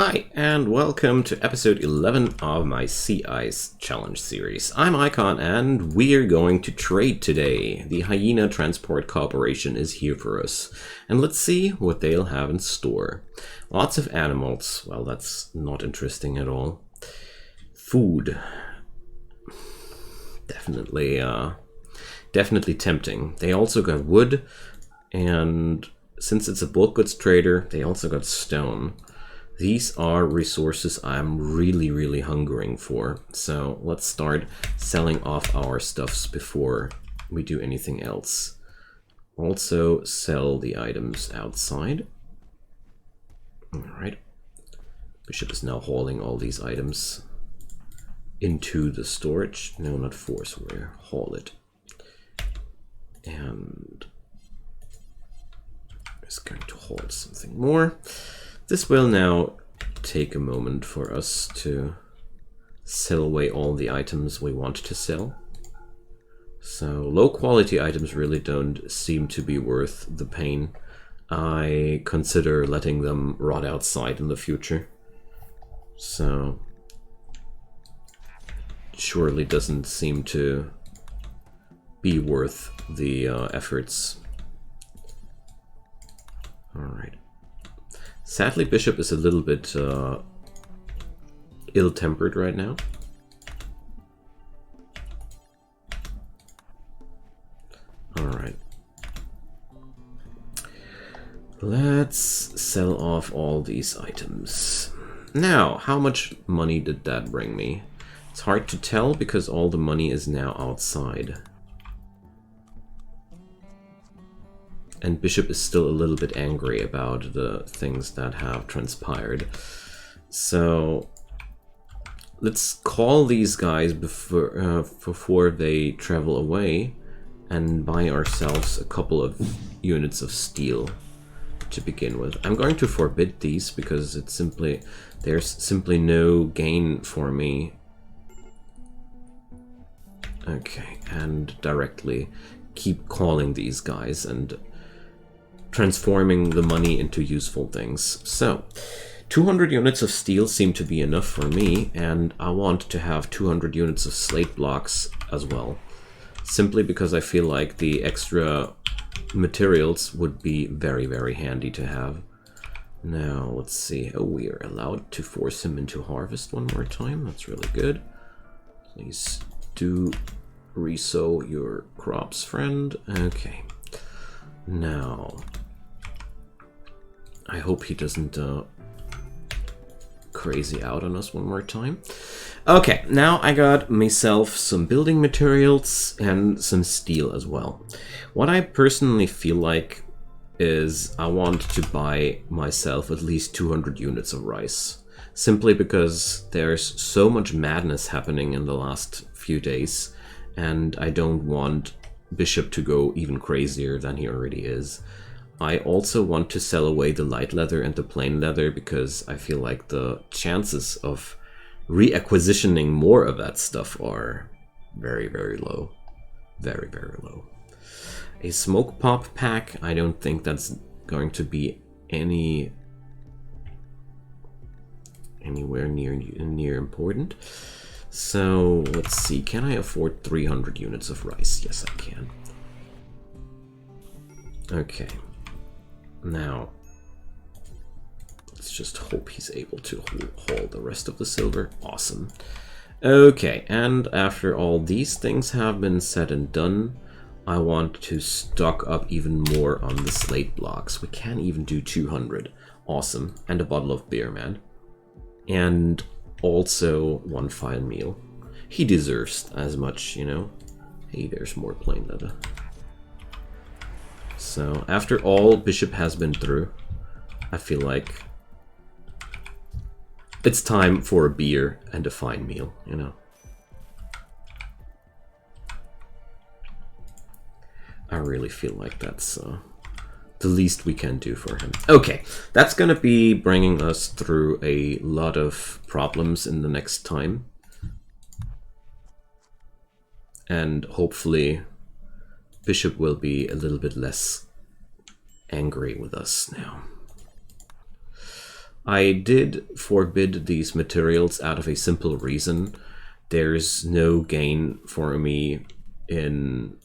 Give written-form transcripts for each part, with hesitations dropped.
Hi, and welcome to episode 11 of my Sea Ice Challenge series. I'm Icon, and we're going to trade today. The Hyena Transport Corporation is here for us, and let's see what they'll have in store. Lots of animals. Well, that's not interesting at all. Food. Definitely tempting. They also got wood, and since it's a bulk goods trader, they also got stone. These are resources I'm really hungering for. So let's start selling off our stuffs before we do anything else. Also sell the items outside. Alright. Bishop is now hauling all these items into the storage. No, not force, we'll haul it. And I'm just going to haul something more. This will now take a moment for us to sell away all the items we want to sell. So low quality items really don't seem to be worth the pain. I consider letting them rot outside in the future. So surely doesn't seem to be worth the efforts. Alright. Sadly, Bishop is a little bit ill-tempered right now. Alright. Let's sell off all these items. Now, how much money did that bring me? It's hard to tell because all the money is now outside. And Bishop is still a little bit angry about the things that have transpired. So let's call these guys before they travel away and buy ourselves a couple of units of steel to begin with. I'm going to forbid these because there's simply no gain for me. Okay, and directly keep calling these guys and transforming the money into useful things. So 200 units of steel seem to be enough for me, and I want to have 200 units of slate blocks as well, simply because I feel like the extra materials would be very handy to have. Now let's see. Oh, we are allowed to force him into harvest one more time. That's really good. Please do resow your crops, friend. Okay. Now, I hope he doesn't crazy out on us one more time. Okay, now I got myself some building materials and some steel as well. What I personally feel like is I want to buy myself at least 200 units of rice. Simply because there's so much madness happening in the last few days, and I don't want Bishop to go even crazier than he already is. I also want to sell away the light leather and the plain leather because I feel like the chances of reacquisitioning more of that stuff are very low. Very low. A smoke pop pack, I don't think that's going to be anywhere near important. So let's see, can I afford 300 units of rice? Yes, I can. Okay. Now, let's just hope he's able to haul the rest of the silver. Awesome. Okay, and after all these things have been said and done, I want to stock up even more on the slate blocks. We can even do 200. Awesome. And a bottle of beer, man. And also one fine meal. He deserves as much, you know. Hey, there's more plain leather. So after all Bishop has been through, I feel like it's time for a beer and a fine meal, you know. I really feel like that's the least we can do for him. Okay, that's gonna be bringing us through a lot of problems in the next time. And hopefully Bishop will be a little bit less angry with us now. I did forbid these materials out of a simple reason. There's no gain for me in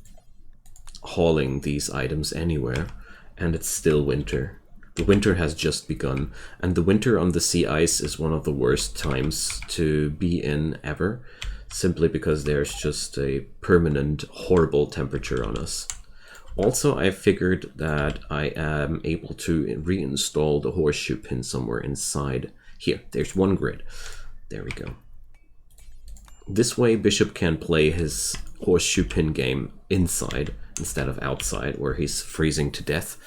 hauling these items anywhere, and it's still winter. The winter has just begun, and the winter on the sea ice is one of the worst times to be in ever, simply because there's just a permanent horrible temperature on us. Also, I figured that I am able to reinstall the horseshoe pin somewhere inside. Here, there's one grid. There we go. This way Bishop can play his horseshoe pin game inside instead of outside, where he's freezing to death.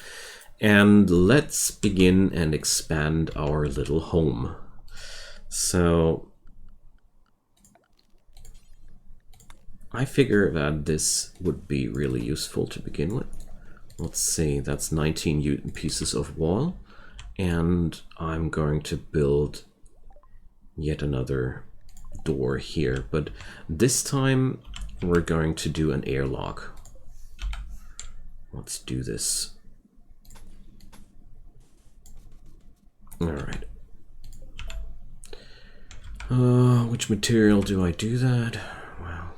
And let's begin and expand our little home. So I figure that this would be really useful to begin with. Let's see, that's 19 pieces of wall. And I'm going to build yet another door here. But this time we're going to do an airlock. Let's do this. Alright. Which material do I do that? Well,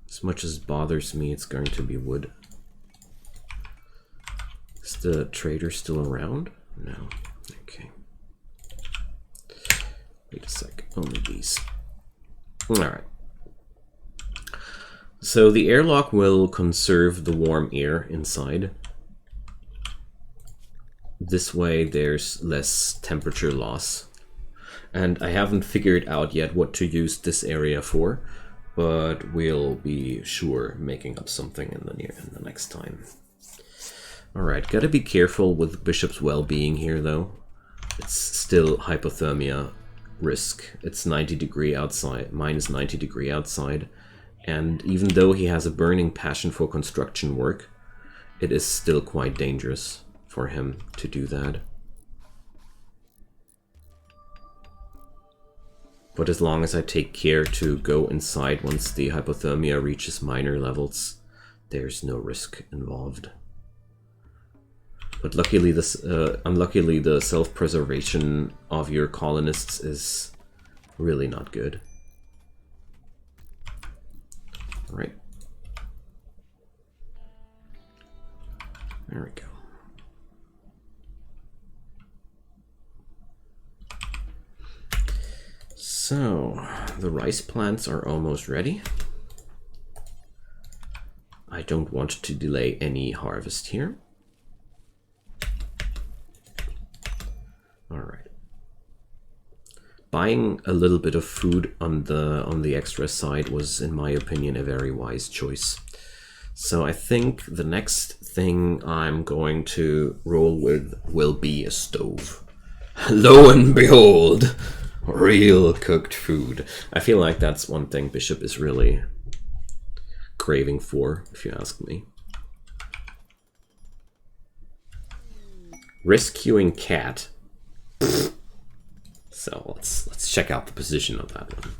as much as it bothers me, it's going to be wood. Is the trader still around? No. Okay. Wait a sec. Only these. Alright. So the airlock will conserve the warm air inside. This way there's less temperature loss. And I haven't figured out yet what to use this area for, but we'll be sure making up something in the next time. Alright, gotta be careful with Bishop's well-being here though. It's still hypothermia risk. It's 90 degree outside, minus 90 degree outside. And even though he has a burning passion for construction work, it is still quite dangerous for him to do that. But as long as I take care to go inside once the hypothermia reaches minor levels, there's no risk involved. But luckily, unluckily, the self-preservation of your colonists is really not good. Right. There we go. So, the rice plants are almost ready. I don't want to delay any harvest here. Alright. Buying a little bit of food on the extra side was, in my opinion, a very wise choice. So I think the next thing I'm going to roll with will be a stove. Lo and behold! Real cooked food. I feel like that's one thing Bishop is really craving for, if you ask me. Rescuing cat. So let's check out the position of that one.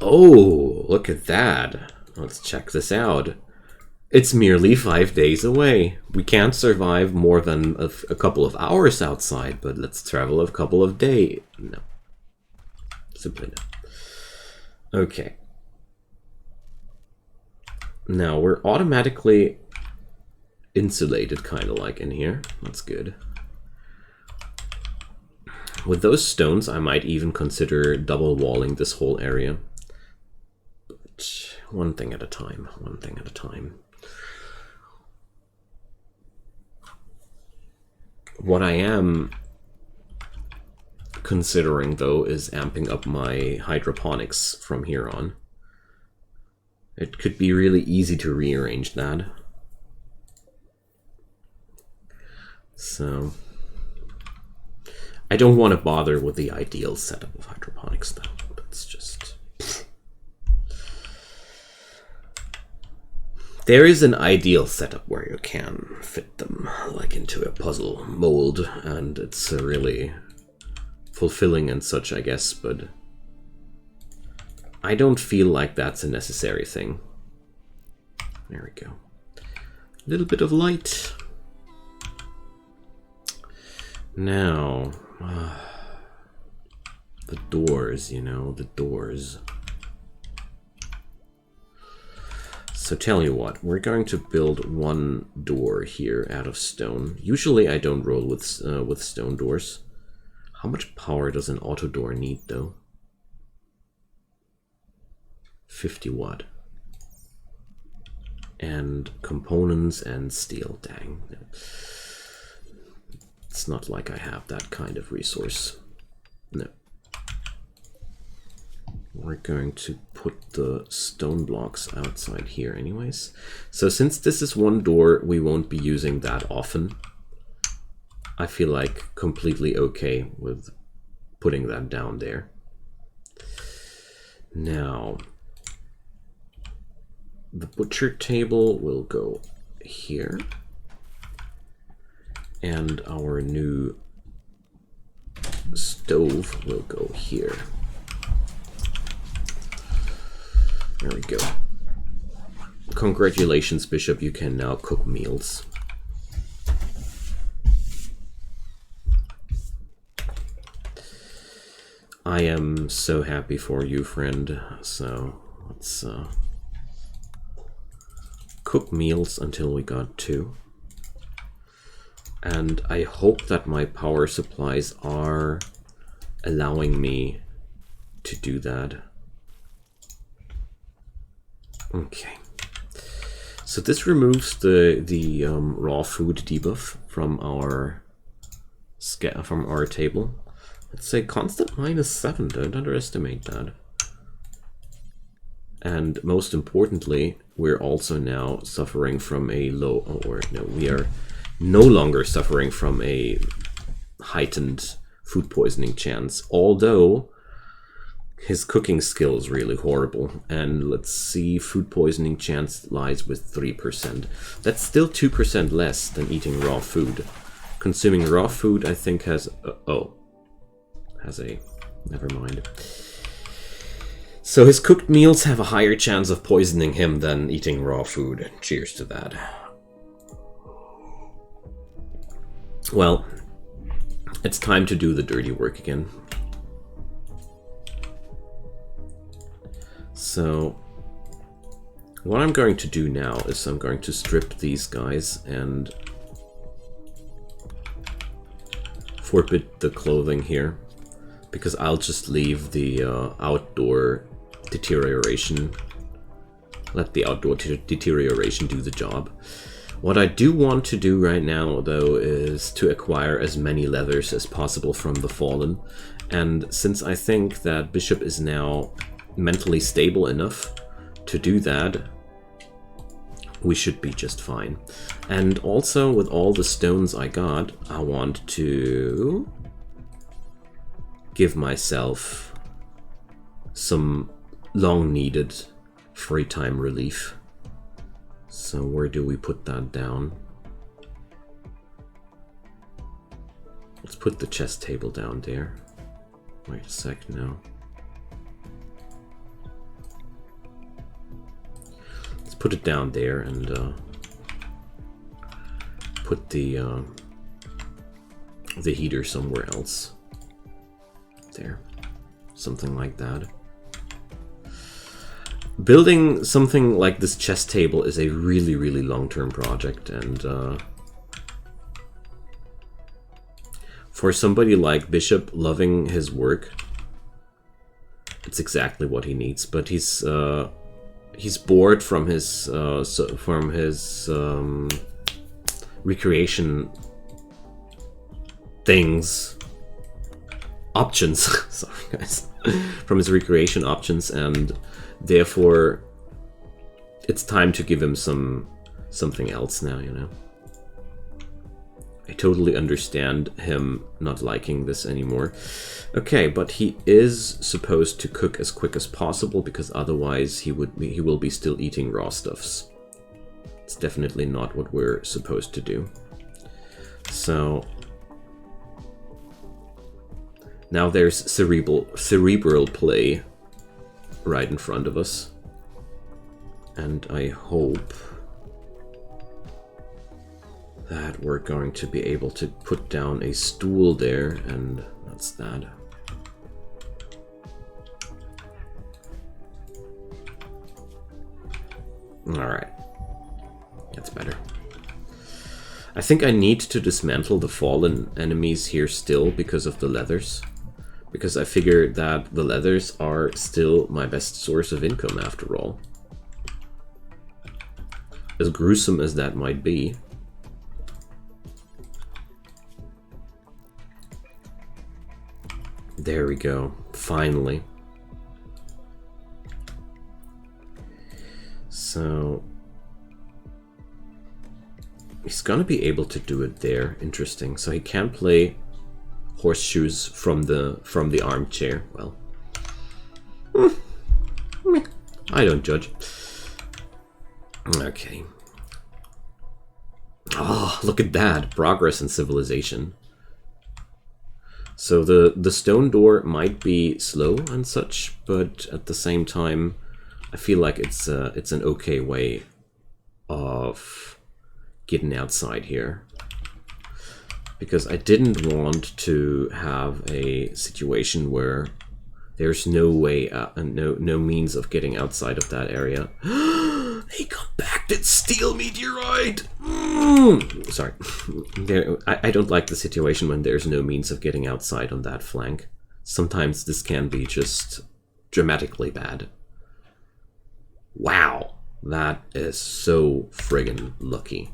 Oh, look at that. Let's check this out. It's merely 5 days away. We can't survive more than a couple of hours outside, but let's travel a couple of days. No. Simply no. Okay. Now we're automatically insulated, kind of like in here. That's good. With those stones, I might even consider double walling this whole area. But one thing at a time, one thing at a time. What I am considering, though, is amping up my hydroponics from here on. It could be really easy to rearrange that. So I don't want to bother with the ideal setup of hydroponics, though. That's just... There is an ideal setup where you can fit them like into a puzzle mold, and it's really fulfilling and such, I guess, but I don't feel like that's a necessary thing. There we go. A little bit of light. Now, the doors, you know, the doors. So tell you what, we're going to build one door here out of stone. Usually I don't roll with stone doors. How much power does an auto door need though? 50 watt. And components and steel, dang. It's not like I have that kind of resource. No. We're going to put the stone blocks outside here anyways. So since this is one door we won't be using that often, I feel like completely okay with putting that down there. Now, the butcher table will go here. And our new stove will go here. There we go. Congratulations, Bishop, you can now cook meals. I am so happy for you, friend. So let's cook meals until we got 2. And I hope that my power supplies are allowing me to do that. Okay. So this removes the raw food debuff from our table. Let's say constant -7. Don't underestimate that. And most importantly, we're also now suffering from a we are no longer suffering from a heightened food poisoning chance, although his cooking skill is really horrible. And let's see, food poisoning chance lies with 3%. That's still 2% less than eating raw food. Consuming raw food, I think, has never mind. So his cooked meals have a higher chance of poisoning him than eating raw food. Cheers to that. Well, it's time to do the dirty work again. So what I'm going to do now is I'm going to strip these guys and forbid the clothing here, because I'll just leave the outdoor deterioration, let the outdoor deterioration do the job. What I do want to do right now, though, is to acquire as many leathers as possible from the Fallen. And since I think that Bishop is now mentally stable enough to do that, we should be just fine. And also, with all the stones I got, I want to give myself some long-needed free time relief. So where do we put that down? Let's put the chest table down there. Wait a sec now. Let's put it down there and put the heater somewhere else. There. Something like that. Building something like this chest table is a really, really long-term project, and for somebody like Bishop, loving his work, it's exactly what he needs. But he's bored from his recreation options. Sorry, guys, from his recreation options, and therefore, it's time to give him something else now, you know? I totally understand him not liking this anymore. Okay, but he is supposed to cook as quick as possible, because otherwise he will be still eating raw stuffs. It's definitely not what we're supposed to do. So now there's cerebral play right in front of us, and I hope that we're going to be able to put down a stool there, and that's that. Alright. That's better. I think I need to dismantle the fallen enemies here still because of the leathers. Because I figured that the leathers are still my best source of income after all. As gruesome as that might be. There we go. Finally. So he's gonna be able to do it there. Interesting. So he can play horseshoes from the armchair. Well, I don't judge. Okay. Oh, look at that. Progress in civilization. So the stone door might be slow and such, but at the same time, I feel like it's an okay way of getting outside here. Because I didn't want to have a situation where there's no way, no means of getting outside of that area. A compacted steel meteorite! Sorry. I don't like the situation when there's no means of getting outside on that flank. Sometimes this can be just dramatically bad. Wow, that is so friggin' lucky.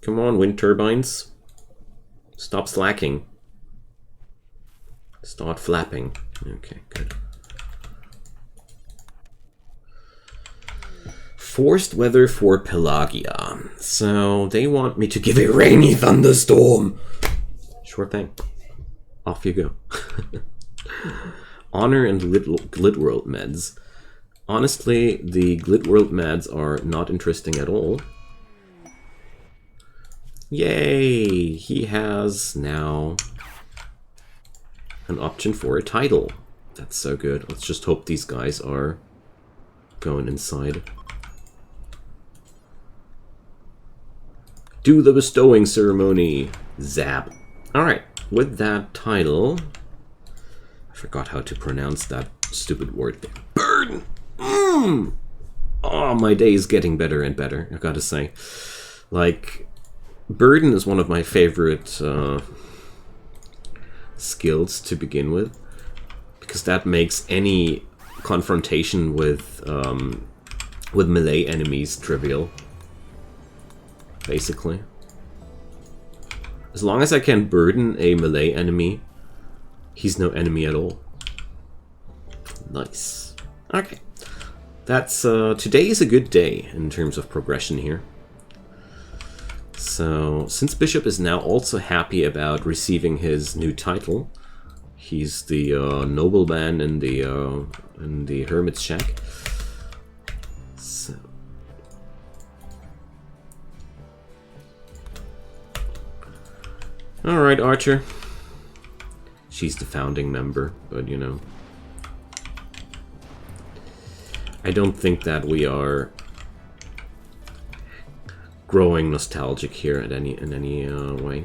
Come on, wind turbines. Stop slacking. Start flapping. Okay, good. Forced weather for Pelagia. So they want me to give a rainy thunderstorm. Sure thing. Off you go. Honor and Glitworld meds. Honestly, the Glitworld meds are not interesting at all. Yay! He has now an option for a title. That's so good. Let's just hope these guys are going inside. Do the bestowing ceremony. Zap. Alright, with that title... I forgot how to pronounce that stupid word there. Burden! Oh, my day is getting better and better, I gotta say. Like, burden is one of my favorite skills to begin with. Because that makes any confrontation with melee enemies trivial. Basically. As long as I can burden a melee enemy, he's no enemy at all. Nice. Okay. That's, today is a good day in terms of progression here. So, since Bishop is now also happy about receiving his new title, he's the nobleman in the Hermit's Shack. So. Alright, Archer. She's the founding member, but you know. I don't think that we are growing nostalgic here in any way.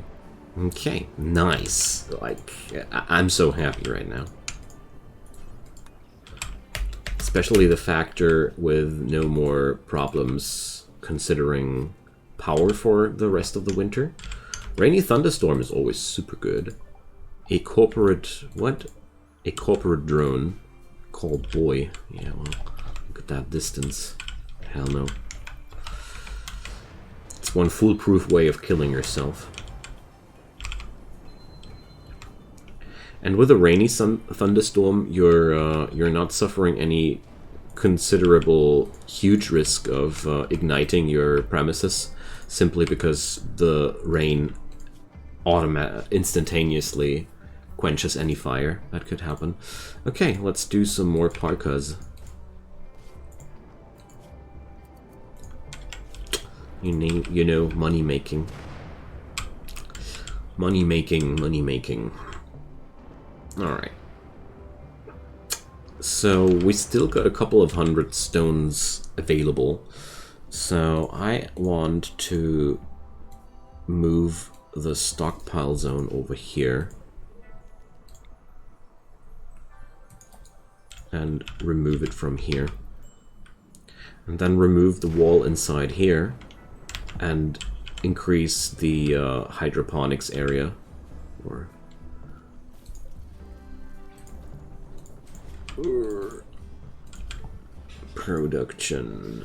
Okay, nice. Like, I'm so happy right now. Especially the factor with no more problems considering power for the rest of the winter. Rainy Thunderstorm is always super good. A corporate... what? A corporate drone called Boy. Yeah, well, look at that distance. Hell no. It's one foolproof way of killing yourself. And with a rainy thunderstorm, you're not suffering any considerable, huge risk of igniting your premises, simply because the rain instantaneously quenches any fire that could happen. Okay, let's do some more parkas. You know, money making. Money making. Alright. So we still got a couple of hundred stones available. So I want to move the stockpile zone over here and remove it from here. And then remove the wall inside here and increase the hydroponics area. Or production.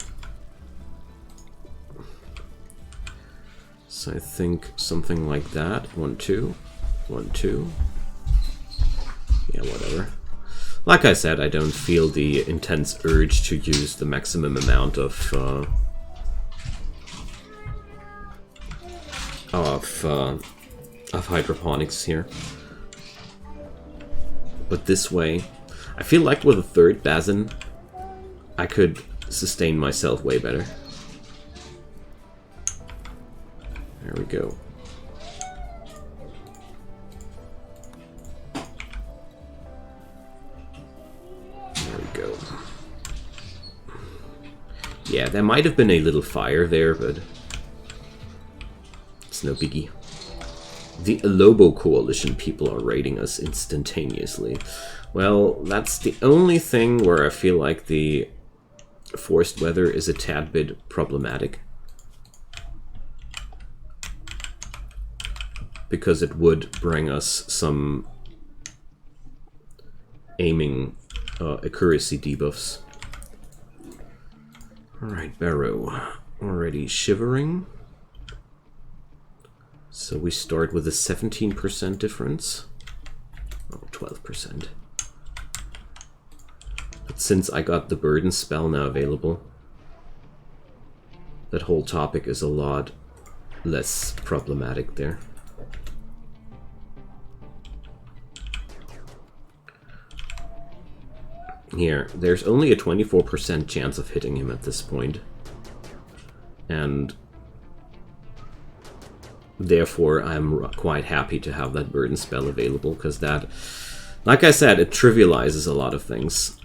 So I think something like that. 1, 2, 1, 2. Yeah, whatever. Like I said, I don't feel the intense urge to use the maximum amount of hydroponics here. But this way, I feel like with a third basin, I could sustain myself way better. There we go. There we go. Yeah, there might have been a little fire there, but it's no biggie. The Lobo Coalition people are raiding us instantaneously. Well, that's the only thing where I feel like the forced weather is a tad bit problematic. Because it would bring us some aiming accuracy debuffs. Alright, Barrow. Already shivering. So we start with a 17% difference. Oh, 12%. But since I got the burden spell now available, that whole topic is a lot less problematic there. Here, there's only a 24% chance of hitting him at this point. And therefore, I'm quite happy to have that burden spell available, because that, like I said, it trivializes a lot of things.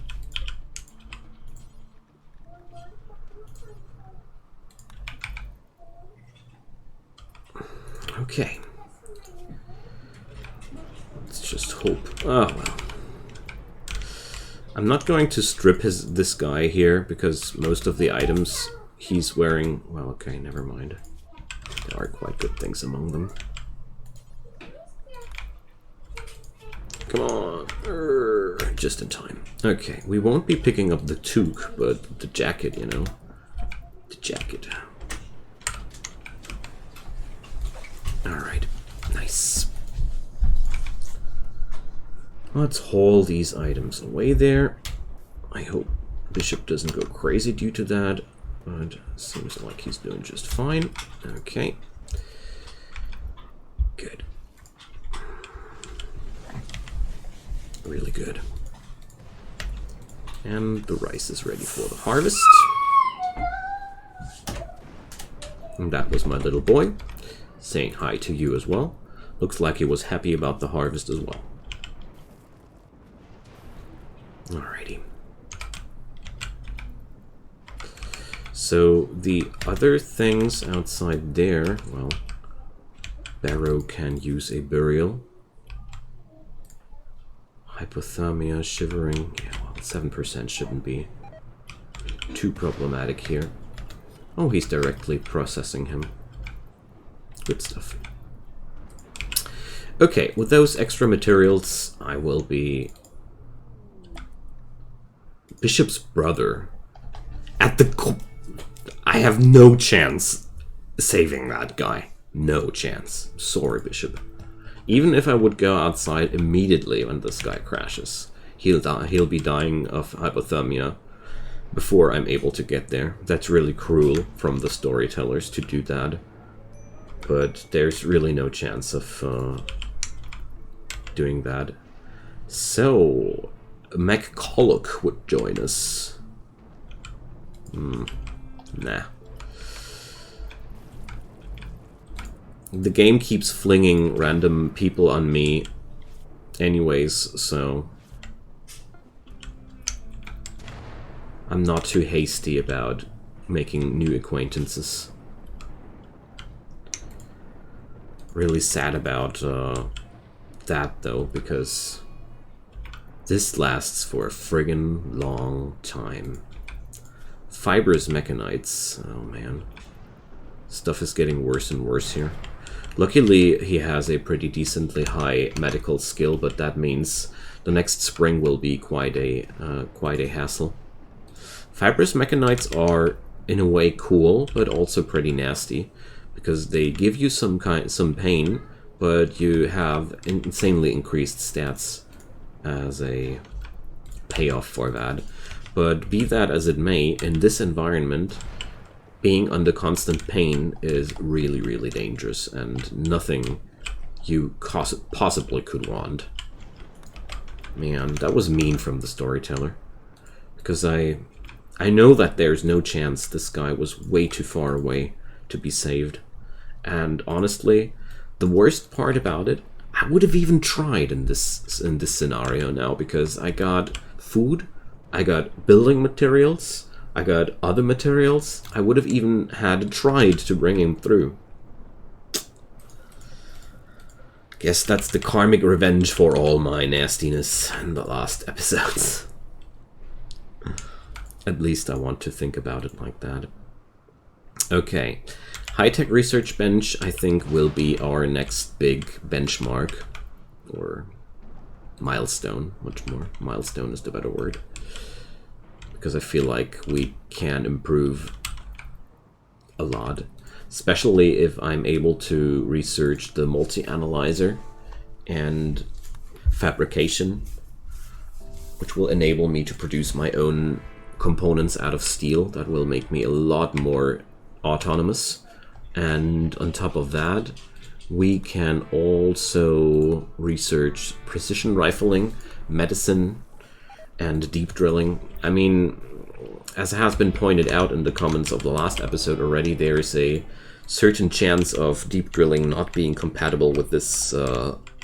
Okay. Let's just hope. Oh, well. I'm not going to strip this guy here, because most of the items he's wearing... Well, okay, never mind. There are quite good things among them. Come on. Just in time. Okay, we won't be picking up the toque, but the jacket, you know. The jacket. Alright, nice. Let's haul these items away there. I hope Bishop doesn't go crazy due to that, but seems like he's doing just fine. Okay. Good. Really good. And the rice is ready for the harvest. And that was my little boy, saying hi to you as well. Looks like he was happy about the harvest as well. Alrighty. So the other things outside there, well, Barrow can use a burial. Hypothermia, shivering, yeah, well, 7% shouldn't be too problematic here. Oh, he's directly processing him. Good stuff. Okay, with those extra materials, I will be... Bishop's brother. At the... I have no chance saving that guy. No chance. Sorry, Bishop. Even if I would go outside immediately when this guy crashes, he'll die. He'll be dying of hypothermia before I'm able to get there. That's really cruel from the storytellers to do that. But there's really no chance of doing that. So... McCulloch would join us. Nah. The game keeps flinging random people on me anyways, so... I'm not too hasty about making new acquaintances. Really sad about that though, because this lasts for a friggin' long time. Fibrous mechanites, oh man. Stuff is getting worse and worse here. Luckily, he has a pretty decently high medical skill, but that means the next spring will be quite a hassle. Fibrous mechanites are, in a way, cool, but also pretty nasty, because they give you some pain, but you have insanely increased stats as a payoff for that. But be that as it may, in this environment, being under constant pain is really, really dangerous, and nothing you possibly could want. Man, that was mean from the storyteller. Because I know that there's no chance this guy was way too far away to be saved. And honestly, the worst part about it, I would have even tried in this scenario now, because I got food, I got building materials, I got other materials. I would have even had tried to bring him through. Guess that's the karmic revenge for all my nastiness in the last episodes. At least I want to think about it like that. Okay. High-tech research bench, I think, will be our next big benchmark. Or milestone, much more. Milestone is the better word. Because I feel like we can improve a lot. Especially if I'm able to research the multi-analyzer and fabrication, which will enable me to produce my own components out of steel. That will make me a lot more autonomous. And on top of that, we can also research precision rifling, medicine, and deep drilling. I mean, as has been pointed out in the comments of the last episode already, there is a certain chance of deep drilling not being compatible with this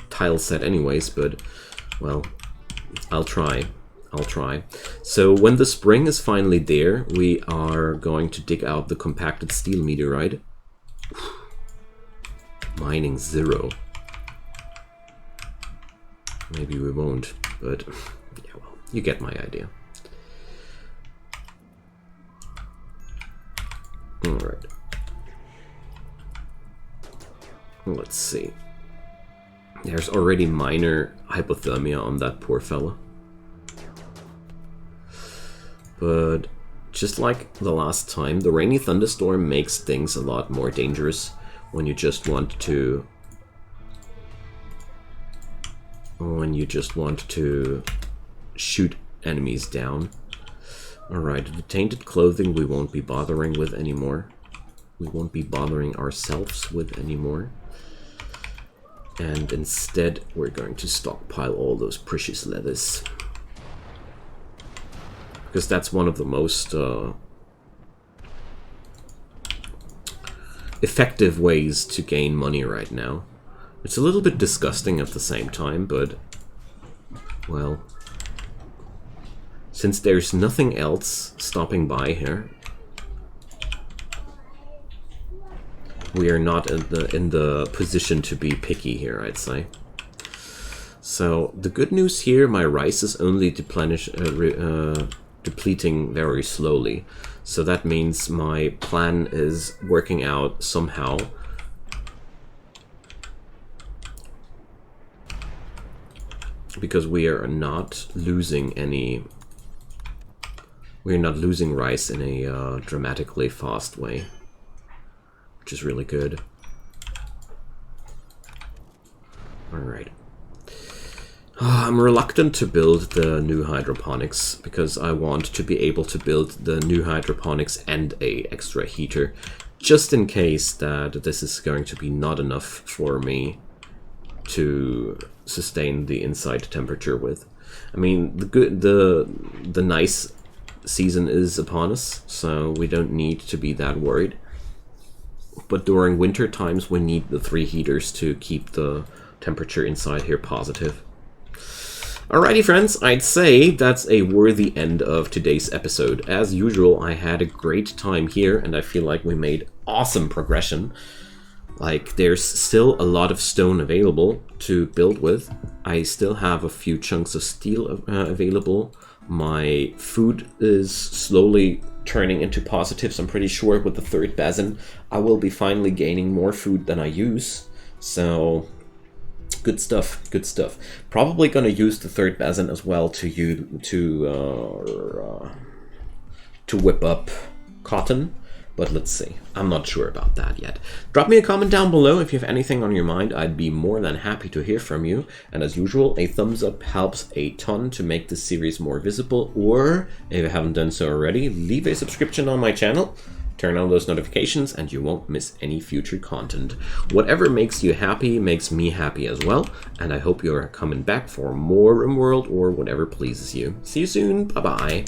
tile set anyways, but, well, I'll try. So when the spring is finally there, we are going to dig out the compacted steel meteorite. Mining 0. Maybe we won't, but yeah, well, you get my idea. Alright. Let's see. There's already minor hypothermia on that poor fella. But just like the last time, the rainy thunderstorm makes things a lot more dangerous when you just want to shoot enemies down. Alright, the tainted clothing we won't be bothering with anymore. We won't be bothering ourselves with anymore. And instead, we're going to stockpile all those precious leathers. Because that's one of the most effective ways to gain money right now. It's a little bit disgusting at the same time, but, well, since there's nothing else stopping by here, we are not in the position to be picky here, I'd say. So the good news here, my rice is only depleting very slowly. So that means my plan is working out somehow. Because we are not losing any... We're not losing rice in a dramatically fast way. Which is really good. Alright. I'm reluctant to build the new hydroponics because I want to be able to build the new hydroponics and a extra heater just in case that this is going to be not enough for me to sustain the inside temperature with. I mean, the nice season is upon us, so we don't need to be that worried. But during winter times, we need the 3 heaters to keep the temperature inside here positive. Alrighty, friends, I'd say that's a worthy end of today's episode. As usual, I had a great time here, and I feel like we made awesome progression. Like, there's still a lot of stone available to build with. I still have a few chunks of steel available. My food is slowly turning into positives. I'm pretty sure with the third basin, I will be finally gaining more food than I use. So, good stuff, good stuff. Probably gonna use the third basin as well to whip up cotton. But let's see. I'm not sure about that yet. Drop me a comment down below if you have anything on your mind. I'd be more than happy to hear from you. And as usual, a thumbs up helps a ton to make this series more visible. Or, if you haven't done so already, leave a subscription on my channel. Turn on those notifications and you won't miss any future content. Whatever makes you happy makes me happy as well. And I hope you're coming back for more Rimworld or whatever pleases you. See you soon. Bye-bye.